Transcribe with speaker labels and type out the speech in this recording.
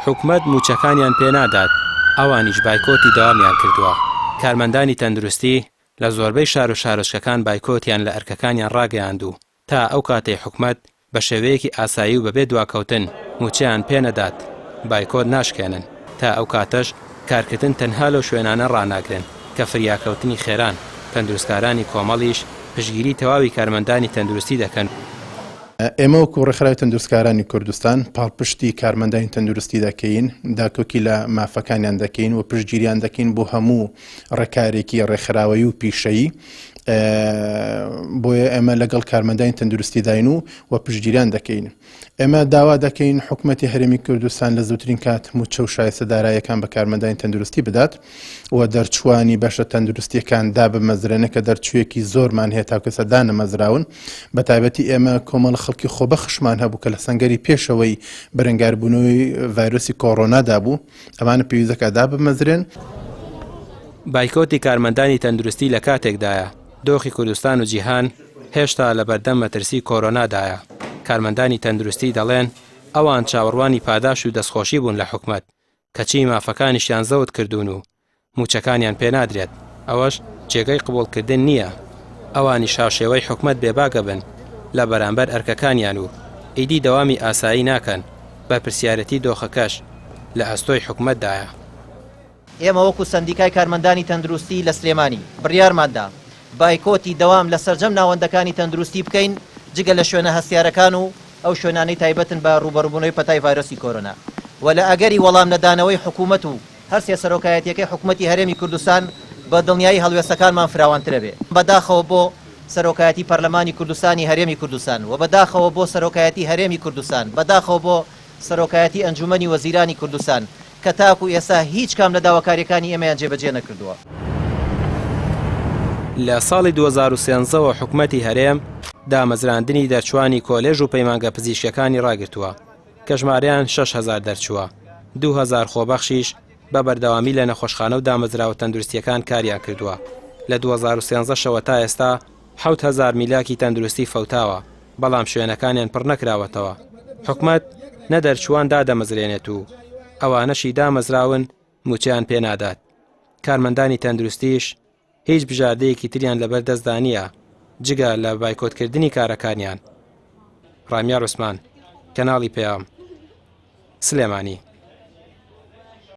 Speaker 1: حکومەت موچەکانیان پێنادات، ئەوانیش بایکۆتی دەوامیان کردووە. کارمەندانی تەندروستی لە زۆربەی شار و شارۆچکەکان بایکۆتیان لە ئەرکەکانیان ڕاگەیاندوو تا ئەو کاتەی حکومەت بە شێوەیەکی ئاسایی و بەبێ دواکەوتن موچەیان پێنەدات بایکۆت ناشکێنن. تا ئەو کاتەش کارکردن تەنها لەو شوێنانە ڕاناگرن کە فریاکەوتنی خێران تەندروستکارانی کۆمەڵیش پشگیری تەواوی کارمەندانی تەندروستی دەکەن.
Speaker 2: ئێمە وەکو ڕێکخراوی تەندروستکارانی کوردستان پاڵپشتی کارمەندانی تەندروستی دەکەین، داکۆکی لە مافەکانیان دەکەین و پشتگیریان دەکەین بۆ هەموو ڕێکارێکی ڕێکخراوەیی و پیشەیی. بۆیە ئێمە لەگەڵ کارمەندانی تەندروستی داین و پشتگیریان دەکەین. ئێمە داوا دەکەین حکوومەتی هەرێمی کوردستان لە زووترین کات موچە و شایستە داراییەکان بە کارمەندانی تەندروستی بدات و دەرچوانی بەشە تەندروستیەکان دابمەزرێنە کە دەرچوویەکی زۆرمان هەیە تا کەسە دانەمەزراون. بە تایبەتی ئێمە کۆمەڵ خەڵکی خۆبەخشمان هەبوو کە لە سەنگەری پێشەوەی بەرەنگاربوونەوەی ڤایرۆسی کۆڕۆنادا بوو، ئەمانە پێویستەکە دابمەزرێن.
Speaker 1: بایکۆتی کارمەندانی تەندروستی لە کاتێکدایە دۆخی کوردستان و جیهان هێشتا لە بەردەم مەترسی کۆڕۆنادایە. کارمەندانی تەندروستی دەڵێن ئەوان چاوەڕوانی پاداش و دەستخۆشی بوون لە حکومەت کەچی مافەکانیشیان زەوت کردوون و موچەکانیان پێنادرێت. ئەوەش جێگەی قبوڵکردن نییە. ئەوانی شاوشێوەی حکومەت بێباگە بن لە بەرامبەر ئەرکەکانیان و ئیدی دەوامی ئاسایی ناکەن بە پرسیارەتی دۆخەکەش لە ئەستۆی حکومەتدایە.
Speaker 3: ئێمە وەکو سەندیکای کارمەندانی تەندروستی لە سلێمانی بڕیارماندا بایکۆتی دەوام لە سەرجەم ناوەندەکانی تەندروستی بکەین جگە لە شوێنە هەستیارەکان و ئەو شوێنانەی تایبەتن بە ڕوبەڕووبوونەوەی پەتای ڤایرۆسی کۆرۆنا و لە ئەگەری وەڵام نەدانەوەی حکوومەت و هەرسێ سەرۆکایەتیەکەی حکوومەتی هەرێمی کوردستان بە دڵنیایی هەڵوێستەکانمان فراوانترە بێ. بەداخەوە بۆ سەرۆکایەتی پەرلەمانی کوردستانی هەرێمی کوردستان و بەداخەوە بۆ سەرۆکایەتی هەرێمی کوردستان، بەداخەوە بۆ سەرۆکایەتی ئەنجومەنی وەزیرانی کوردستان کە تاکو ئێستا هیچ کام لە داواکاریەکانی ئێمەیان جێبەجێ نەکردووە.
Speaker 1: لە ساڵی 2013ەوە حکومەتی هەرێم دامەزراندنی دەرچوانی کۆلێژ و پەیمانگە پزیشکەکانی ڕاگرتووە کە ژمارەیان 6,000 دەرچووە. 2,000 خۆبەخشیش بە بەردەوامی لە نەخۆشخانە و دامەزراوە تەندروستیەکان کاریان کردووە. لە 2013 شەوە تا ئێستا 7,000 میلاکی تەندروستی فەوتاوە، بەڵام شوێنەکانیان پڕ نەکراوەتەوە. حکومەت نە دەرچوان دادەمەزرێنێت و ئەوانەشی دامەزراون موچیان پێنادات. کارمەندانی تەندروستیش هیچ بژاردەیەکی تریان لەبەر دەستدا نییە جگە لە بایکۆتکردنی کارەکانیان. ڕامیار عوسمان، کەناڵی پێام، سلێمانی.